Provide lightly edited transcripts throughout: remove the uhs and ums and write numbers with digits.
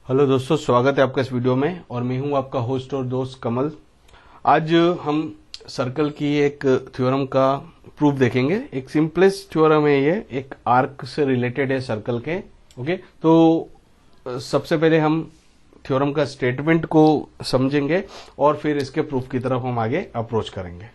Hello दोस्तों, स्वागत है आपका इस वीडियो में और मैं हूं आपका होस्ट और दोस्त कमल। आज हम सर्कल की एक थ्योरम का प्रूफ देखेंगे। एक सिंपलेस्ट थ्योरम है ये, एक आर्क से रिलेटेड है सर्कल के। ओके, तो सबसे पहले हम थ्योरम का स्टेटमेंट को समझेंगे और फिर इसके प्रूफ की तरफ हम आगे अप्रोच करेंगे।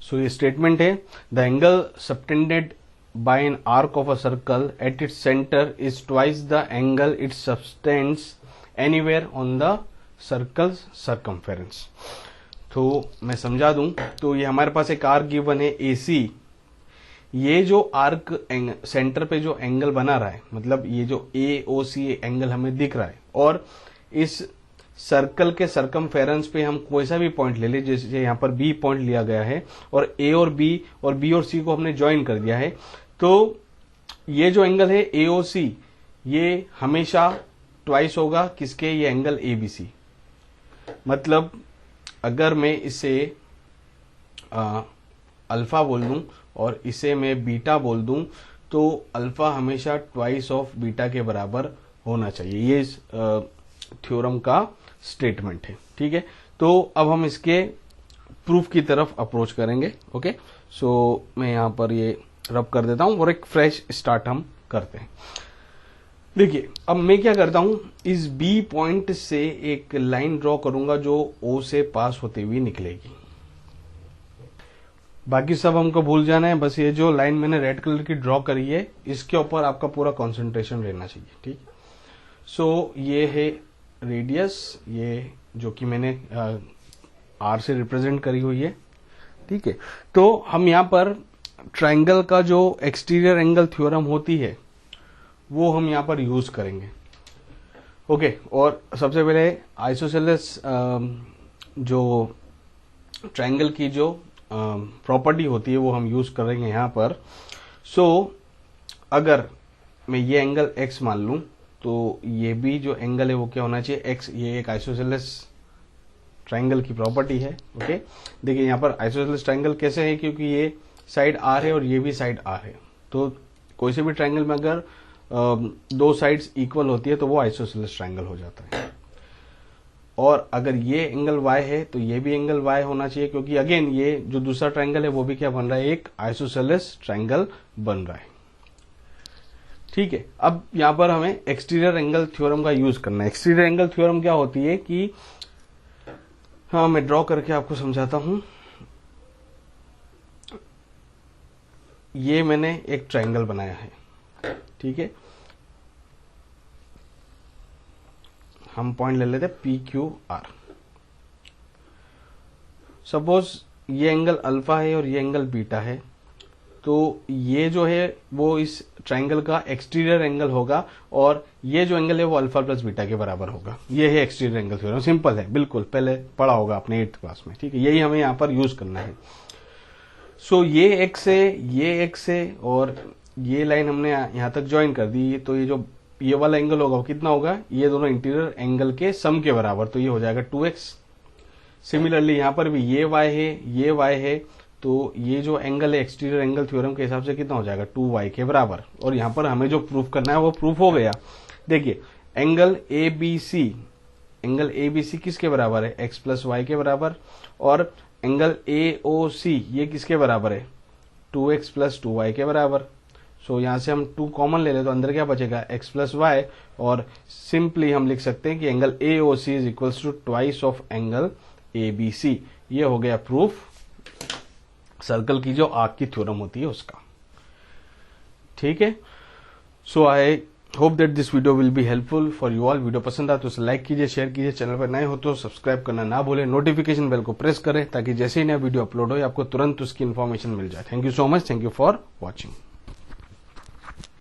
सो ये स्टेटमेंट है, the angle subtended by an arc of a circle at its center is twice the angle it subtends anywhere on the circle's circumference। तो मैं समझा दूं तो ये हमारे पास एक आर्क गिवन है AC। ये जो आर्क सेंटर पे जो एंगल बना रहा है, मतलब ये जो AOC एंगल हमें दिख रहा है, और इस सर्कल के सरकमफेरेंस पे हम कोई सा भी पॉइंट ले ले, जैसे यहाँ पर B पॉइंट लिया गया है और A और B और C को हमने ज्वाइन कर दिया है, तो ये जो एंगल है AOC ये हमेशा ट्वाइस होगा किसके, ये एंगल ABC। मतलब अगर मैं इसे अल्फा बोल दूं और इसे मैं बीटा बोल दूं तो अल्फा हमेशा ट्वाइस ऑफ बीटा के बराबर होना चाहिए। ये इस थ्योरम का स्टेटमेंट है। ठीक है, तो अब हम इसके प्रूफ की तरफ अप्रोच करेंगे। ओके, सो मैं यहां पर ये रब कर देता हूं और एक फ्रेश स्टार्ट हम करते हैं। देखिए, अब मैं क्या करता हूं, इस बी पॉइंट से एक लाइन ड्रॉ करूंगा जो ओ से पास होते हुए निकलेगी। बाकी सब हमको भूल जाना है, बस ये जो लाइन मैंने रेड कलर की ड्रॉ करी है इसके ऊपर आपका पूरा कंसंट्रेशन रहना चाहिए। ठीक, सो ये है रेडियस, ये जो कि मैंने आर से रिप्रेजेंट करी हुई है। ठीक है, तो हम यहां पर ट्रायंगल का जो एक्सटीरियर एंगल थ्योरम होती है वो हम यहां पर यूज करेंगे। ओके, और सबसे पहले आइसोसेलेस जो ट्रायंगल की जो प्रॉपर्टी होती है वो हम यूज करेंगे यहां पर। सो अगर मैं ये एंगल x मान लूं तो ये भी जो एंगल है वो क्या होना चाहिए, x। ये एक आइसोसेलेस ट्रायंगल की प्रॉपर्टी है। ओके, देखिए यहाँ पर आइसोसेलेस ट्रायंगल कैसे है, क्योंकि ये साइड R है और ये भी साइड R है, तो कोई से भी ट्रायंगल में अगर दो साइड्स इक्वल होती है तो वो आइसोसेलेस ट्रायंगल हो जाता है। और अगर ये एंगल y है तो ये भी एंगल y होना चाहिए, क्योंकि अगेन ये जो दूसरा ट्रायंगल है वो भी क्या बन रहा है, एक आइसोसेलेस ट्रायंगल बन रहा है। ठीक है, अब यहां पर हमें एक्सटीरियर एंगल थ्योरम का यूज करना है। एक्सटीरियर एंगल थ्योरम क्या होती है कि, हाँ मैं ड्रॉ करके आपको समझाता हूं। ये मैंने एक ट्रायंगल बनाया है। ठीक है, हम पॉइंट ले लेते हैं PQR। सपोज ये एंगल अल्फा है और ये एंगल बीटा है, तो ये जो है वो इस ट्रायंगल का एक्सटीरियर एंगल होगा और ये जो एंगल है वो अल्फा प्लस बीटा के बराबर होगा। ये है एक्सटीरियर एंगल थ्योरम, सिंपल है बिल्कुल, पहले पढ़ा होगा आपने 8th क्लास में। ठीक है, यही हमें यहाँ पर यूज करना है। सो ये x है और ये लाइन हमने यहाँ तक ज्वाइन कर दी, तो ये वाला एंगल होगा वो कितना होगा, ये दोनों इंटीरियर एंगल के सम के बराबर, तो ये हो जाएगा 2x। सिमिलरली यहाँ पर भी ये y है, तो ये जो एंगल है एक्सटीरियर एंगल थ्योरम के हिसाब से कितना हो जाएगा, 2y के बराबर। और यहाँ पर हमें जो प्रूफ करना है वो प्रूफ हो गया। देखिए, एंगल ABC किसके बराबर है, x प्लस y के बराबर, और एंगल AOC ये किसके बराबर है, 2x प्लस 2y के बराबर। सो यहां से हम 2 कॉमन ले ले तो अंदर क्या बचेगा, x प्लस y, और सिंपली हम लिख सकते हैं कि angle AOC is equals to twice of angle ABC। ये हो गया प्रूफ सर्कल की जो आर्क की थ्योरम होती है उसका। ठीक है, so I hope that this video will be helpful for you all. Video पसंद आए तो उसे लाइक कीजिए, शेयर कीजिए, चैनल पर नए हो तो सब्सक्राइब करना ना भूलें, नोटिफिकेशन बेल को प्रेस करें ताकि जैसे ही नया वीडियो अपलोड हो आपको तुरंत उसकी इन्फॉर्मेशन मिल जाए। Thank you so much, thank you for watching.